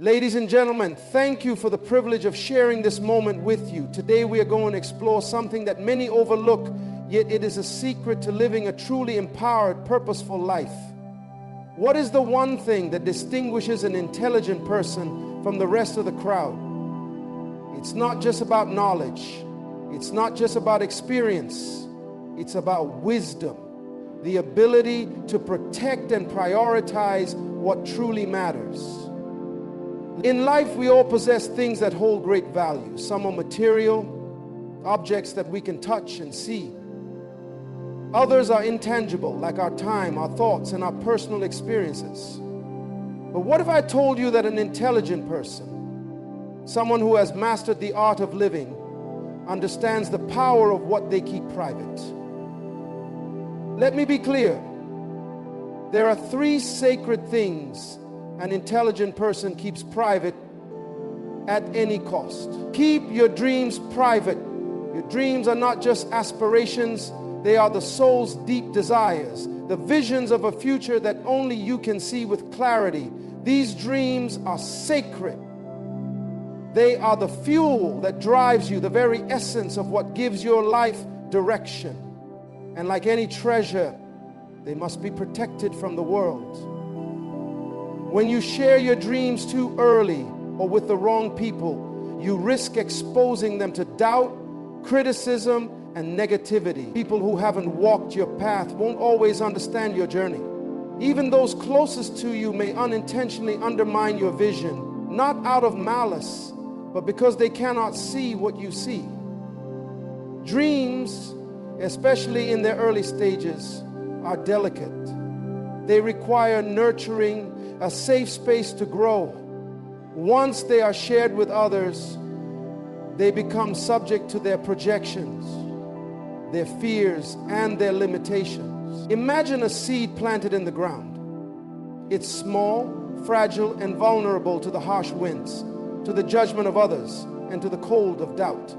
Ladies and gentlemen, thank you for the privilege of sharing this moment with you. Today we are going to explore something that many overlook, yet it is a secret to living a truly empowered, purposeful life. What is the one thing that distinguishes an intelligent person from the rest of the crowd? It's not just about knowledge. It's not just about experience. It's about wisdom, the ability to protect and prioritize what truly matters. In life, we all possess things that hold great value. Some are material, objects that we can touch and see. Others are intangible, like our time, our thoughts, and our personal experiences. But what if I told you that an intelligent person, someone who has mastered the art of living, understands the power of what they keep private? Let me be clear. There are three sacred things an intelligent person keeps private at any cost. Keep your dreams private. Your dreams are not just aspirations, they are the soul's deep desires, the visions of a future that only you can see with clarity. These dreams are sacred. They are the fuel that drives you, the very essence of what gives your life direction. And like any treasure, they must be protected from the world. When you share your dreams too early or with the wrong people, you risk exposing them to doubt, criticism, and negativity. People who haven't walked your path won't always understand your journey. Even those closest to you may unintentionally undermine your vision, not out of malice, but because they cannot see what you see. Dreams, especially in their early stages, are delicate. They require nurturing, a safe space to grow. Once they are shared with others, they become subject to their projections, their fears, and their limitations. Imagine a seed planted in the ground. It's small, fragile, and vulnerable to the harsh winds, to the judgment of others, and to the cold of doubt.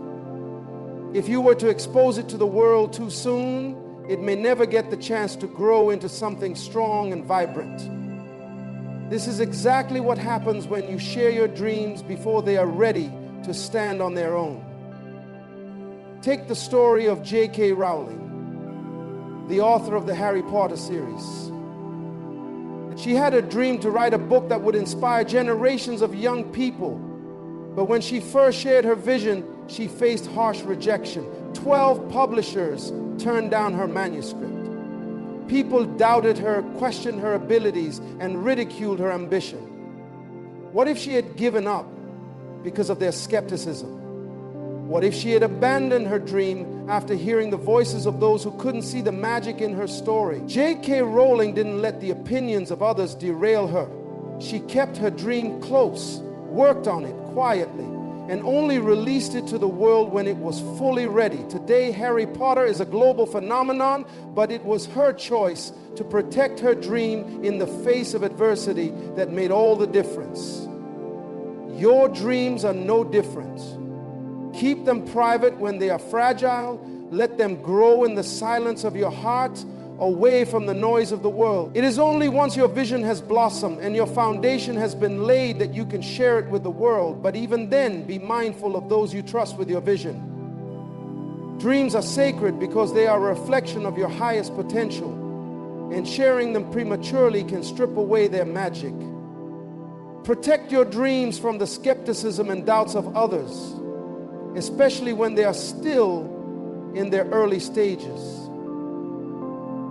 If you were to expose it to the world too soon, it may never get the chance to grow into something strong and vibrant. This is exactly what happens when you share your dreams before they are ready to stand on their own. Take the story of J.K. Rowling, the author of the Harry Potter series. She had a dream to write a book that would inspire generations of young people. But when she first shared her vision, she faced harsh rejection. 12 publishers turned down her manuscript. People doubted her, questioned her abilities, and ridiculed her ambition. What if she had given up because of their skepticism? What if she had abandoned her dream after hearing the voices of those who couldn't see the magic in her story? J.K. Rowling didn't let the opinions of others derail her. She kept her dream close, worked on it quietly, and only released it to the world when it was fully ready. Today, Harry Potter is a global phenomenon, but it was her choice to protect her dream in the face of adversity that made all the difference. Your dreams are no different. Keep them private when they are fragile. Let them grow in the silence of your heart, away from the noise of the world. It is only once your vision has blossomed and your foundation has been laid that you can share it with the world. But even then, be mindful of those you trust with your vision. Dreams are sacred because they are a reflection of your highest potential, and sharing them prematurely can strip away their magic. Protect your dreams from the skepticism and doubts of others, especially when they are still in their early stages.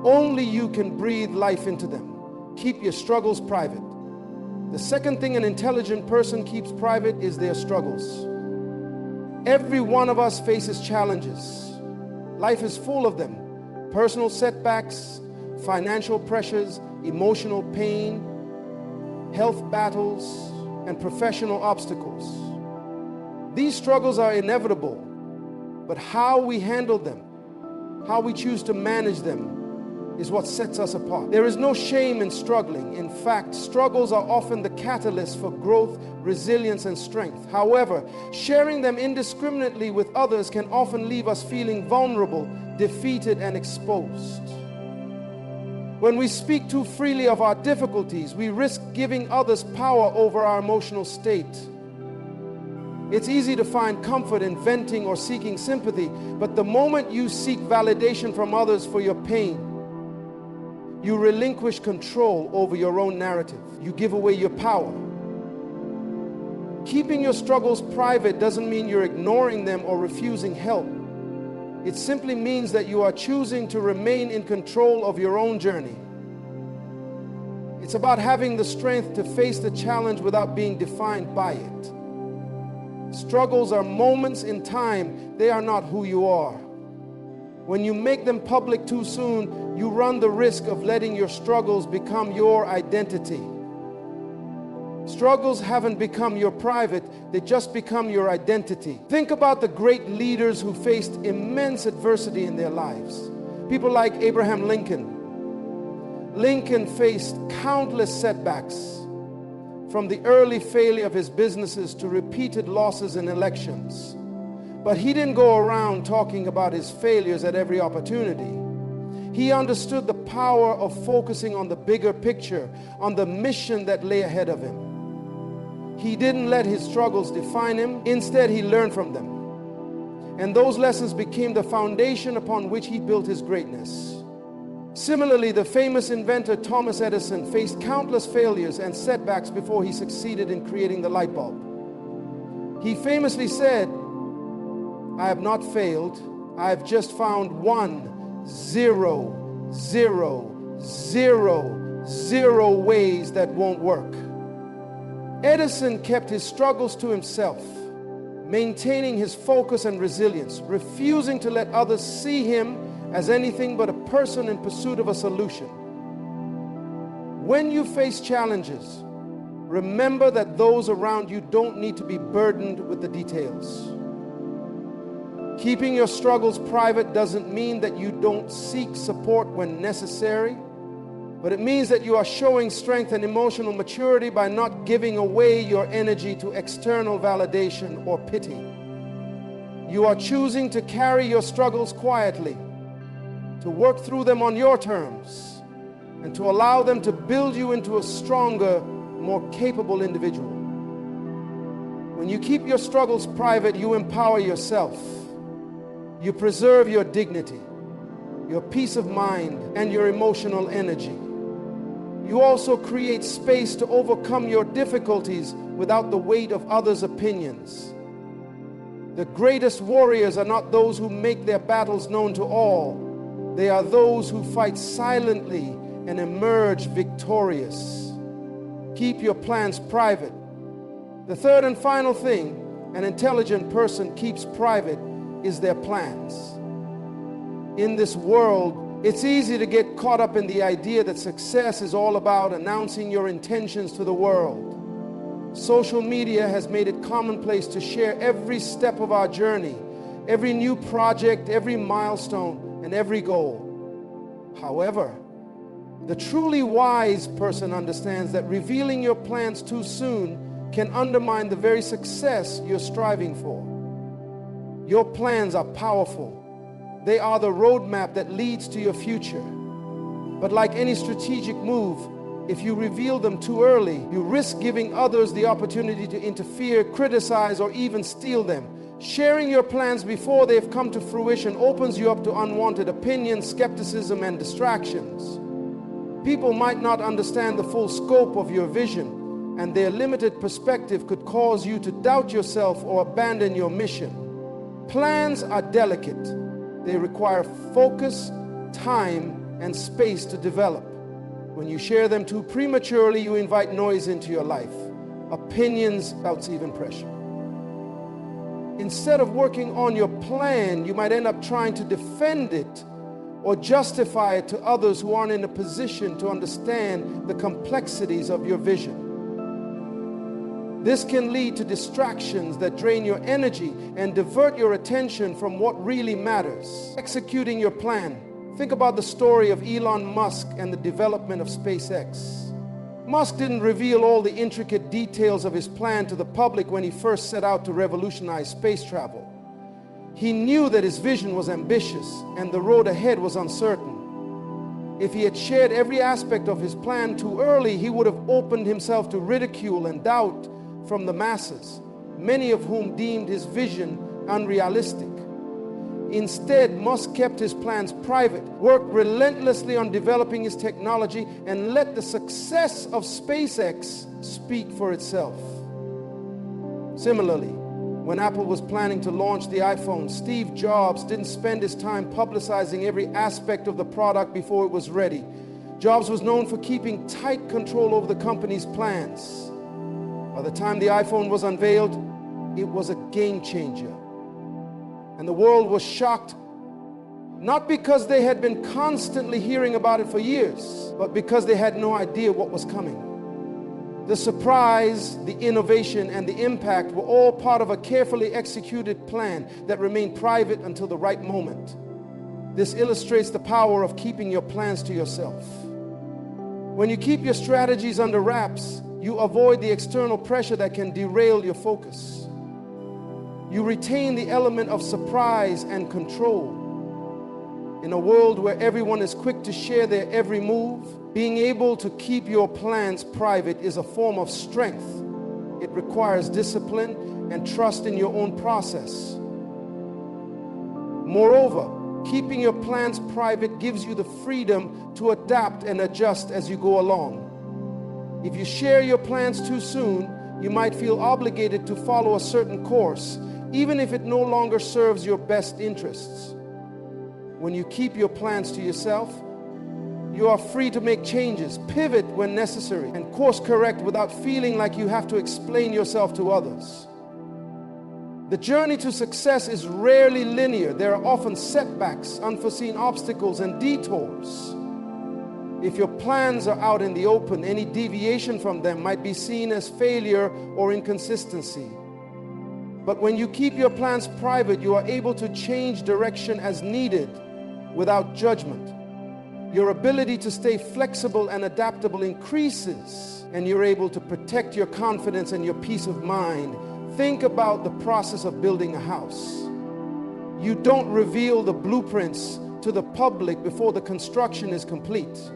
Only you can breathe life into them. Keep your struggles private. The second thing an intelligent person keeps private is their struggles. Every one of us faces challenges. Life is full of them. Personal setbacks, financial pressures, emotional pain, health battles, and professional obstacles. These struggles are inevitable, but how we handle them, how we choose to manage them, is what sets us apart. There is no shame in struggling. In fact, struggles are often the catalyst for growth, resilience, and strength. However, sharing them indiscriminately with others can often leave us feeling vulnerable, defeated, and exposed. When we speak too freely of our difficulties, we risk giving others power over our emotional state. It's easy to find comfort in venting or seeking sympathy, but the moment you seek validation from others for your pain, you relinquish control over your own narrative. You give away your power. Keeping your struggles private doesn't mean you're ignoring them or refusing help. It simply means that you are choosing to remain in control of your own journey. It's about having the strength to face the challenge without being defined by it. Struggles are moments in time. They are not who you are. When you make them public too soon, you run the risk of letting your struggles become your identity. Struggles haven't become your private, they just become your identity. Think about the great leaders who faced immense adversity in their lives. People like Abraham Lincoln. Lincoln faced countless setbacks, from the early failure of his businesses to repeated losses in elections. But he didn't go around talking about his failures at every opportunity. He understood the power of focusing on the bigger picture, on the mission that lay ahead of him. He didn't let his struggles define him. Instead, he learned from them. And those lessons became the foundation upon which he built his greatness. Similarly, the famous inventor Thomas Edison faced countless failures and setbacks before he succeeded in creating the light bulb. He famously said, "I have not failed. I have just found 1,0,0,0 ways that won't work." Edison kept his struggles to himself, maintaining his focus and resilience, refusing to let others see him as anything but a person in pursuit of a solution. When you face challenges, remember that those around you don't need to be burdened with the details. Keeping your struggles private doesn't mean that you don't seek support when necessary, but it means that you are showing strength and emotional maturity by not giving away your energy to external validation or pity. You are choosing to carry your struggles quietly, to work through them on your terms, and to allow them to build you into a stronger, more capable individual. When you keep your struggles private, you empower yourself. You preserve your dignity, your peace of mind, and your emotional energy. You also create space to overcome your difficulties without the weight of others' opinions. The greatest warriors are not those who make their battles known to all. They are those who fight silently and emerge victorious. Keep your plans private. The third and final thing an intelligent person keeps private is their plans. In this world, it's easy to get caught up in the idea that success is all about announcing your intentions to the world. Social media has made it commonplace to share every step of our journey, every new project, every milestone, and every goal. However, the truly wise person understands that revealing your plans too soon can undermine the very success you're striving for. Your plans are powerful. They are the roadmap that leads to your future. But like any strategic move, if you reveal them too early, you risk giving others the opportunity to interfere, criticize, or even steal them. Sharing your plans before they've come to fruition opens you up to unwanted opinions, skepticism, and distractions. People might not understand the full scope of your vision, and their limited perspective could cause you to doubt yourself or abandon your mission. Plans are delicate. They require focus, time, and space to develop. When you share them too prematurely, you invite noise into your life, opinions without even pressure. Instead of working on your plan, you might end up trying to defend it or justify it to others who aren't in a position to understand the complexities of your vision. This can lead to distractions that drain your energy and divert your attention from what really matters. Executing your plan. Think about the story of Elon Musk and the development of SpaceX. Musk didn't reveal all the intricate details of his plan to the public when he first set out to revolutionize space travel. He knew that his vision was ambitious and the road ahead was uncertain. If he had shared every aspect of his plan too early, he would have opened himself to ridicule and doubt from the masses, many of whom deemed his vision unrealistic. Instead, Musk kept his plans private, worked relentlessly on developing his technology, and let the success of SpaceX speak for itself. Similarly, when Apple was planning to launch the iPhone, Steve Jobs didn't spend his time publicizing every aspect of the product before it was ready. Jobs was known for keeping tight control over the company's plans. By the time the iPhone was unveiled, it was a game changer. And the world was shocked, not because they had been constantly hearing about it for years, but because they had no idea what was coming. The surprise, the innovation, and the impact were all part of a carefully executed plan that remained private until the right moment. This illustrates the power of keeping your plans to yourself. When you keep your strategies under wraps, you avoid the external pressure that can derail your focus. You retain the element of surprise and control. In a world where everyone is quick to share their every move, being able to keep your plans private is a form of strength. It requires discipline and trust in your own process. Moreover, keeping your plans private gives you the freedom to adapt and adjust as you go along. If you share your plans too soon, you might feel obligated to follow a certain course, even if it no longer serves your best interests. When you keep your plans to yourself, you are free to make changes, pivot when necessary, and course correct without feeling like you have to explain yourself to others. The journey to success is rarely linear. There are often setbacks, unforeseen obstacles, and detours. If your plans are out in the open, any deviation from them might be seen as failure or inconsistency. But when you keep your plans private, you are able to change direction as needed without judgment. Your ability to stay flexible and adaptable increases, and you're able to protect your confidence and your peace of mind. Think about the process of building a house. You don't reveal the blueprints to the public before the construction is complete.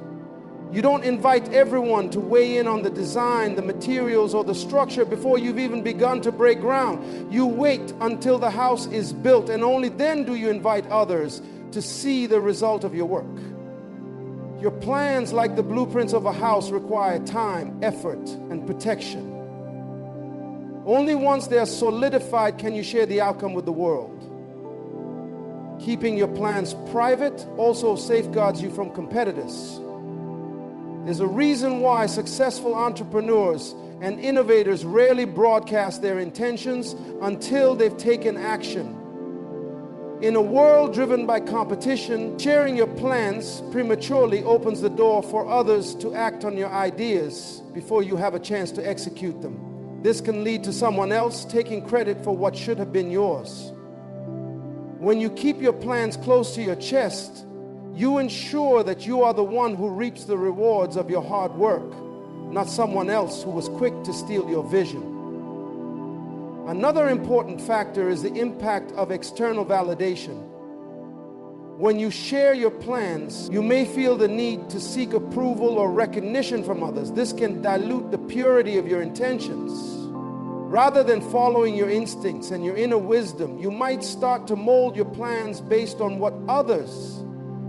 You don't invite everyone to weigh in on the design, the materials, or the structure before you've even begun to break ground. You wait until the house is built, and only then do you invite others to see the result of your work. Your plans, like the blueprints of a house, require time, effort, and protection. Only once they are solidified can you share the outcome with the world. Keeping your plans private also safeguards you from competitors. There's a reason why successful entrepreneurs and innovators rarely broadcast their intentions until they've taken action. In a world driven by competition, sharing your plans prematurely opens the door for others to act on your ideas before you have a chance to execute them. This can lead to someone else taking credit for what should have been yours. When you keep your plans close to your chest, you ensure that you are the one who reaps the rewards of your hard work, not someone else who was quick to steal your vision. Another important factor is the impact of external validation. When you share your plans, you may feel the need to seek approval or recognition from others. This can dilute the purity of your intentions. Rather than following your instincts and your inner wisdom, you might start to mold your plans based on what others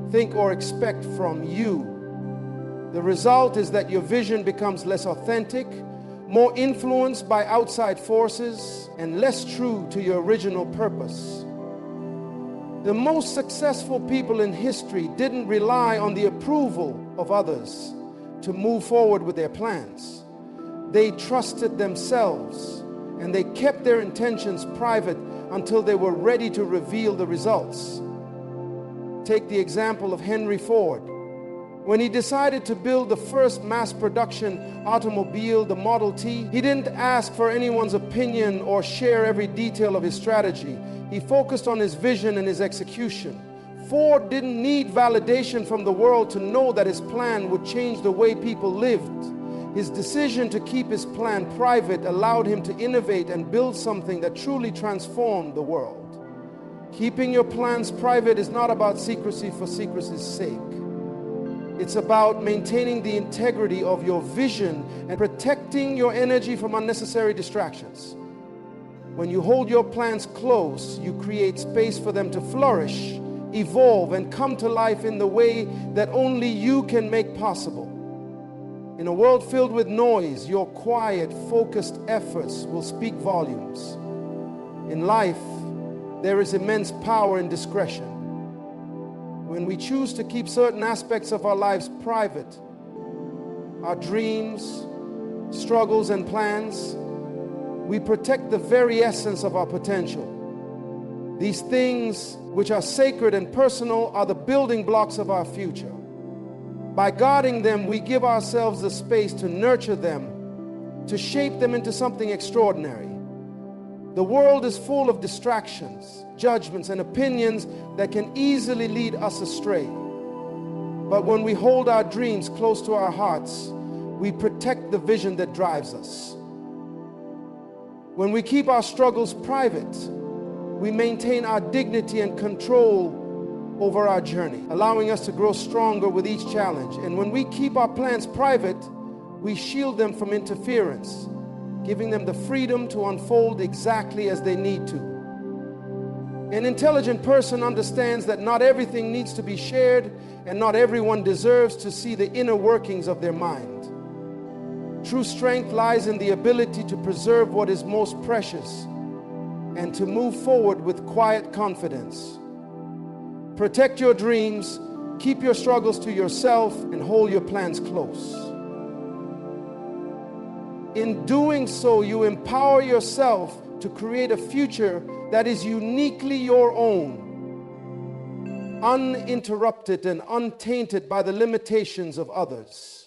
think or expect from you. The result is that your vision becomes less authentic, more influenced by outside forces, and less true to your original purpose. The most successful people in history didn't rely on the approval of others to move forward with their plans. They trusted themselves, and they kept their intentions private until they were ready to reveal the results. Take the example of Henry Ford. When he decided to build the first mass production automobile, the Model T, he didn't ask for anyone's opinion or share every detail of his strategy. He focused on his vision and his execution. Ford didn't need validation from the world to know that his plan would change the way people lived. His decision to keep his plan private allowed him to innovate and build something that truly transformed the world. Keeping your plans private is not about secrecy for secrecy's sake. It's about maintaining the integrity of your vision and protecting your energy from unnecessary distractions. When you hold your plans close, you create space for them to flourish, evolve, and come to life in the way that only you can make possible. In a world filled with noise, your quiet, focused efforts will speak volumes. In life, there is immense power in discretion. When we choose to keep certain aspects of our lives private, our dreams, struggles, and plans, we protect the very essence of our potential. These things which are sacred and personal are the building blocks of our future. By guarding them, we give ourselves the space to nurture them, to shape them into something extraordinary. The world is full of distractions, judgments, and opinions that can easily lead us astray. But when we hold our dreams close to our hearts, we protect the vision that drives us. When we keep our struggles private, we maintain our dignity and control over our journey, allowing us to grow stronger with each challenge. And when we keep our plans private, we shield them from interference, giving them the freedom to unfold exactly as they need to. An intelligent person understands that not everything needs to be shared, and not everyone deserves to see the inner workings of their mind. True strength lies in the ability to preserve what is most precious and to move forward with quiet confidence. Protect your dreams, keep your struggles to yourself, and hold your plans close. In doing so, you empower yourself to create a future that is uniquely your own, uninterrupted and untainted by the limitations of others.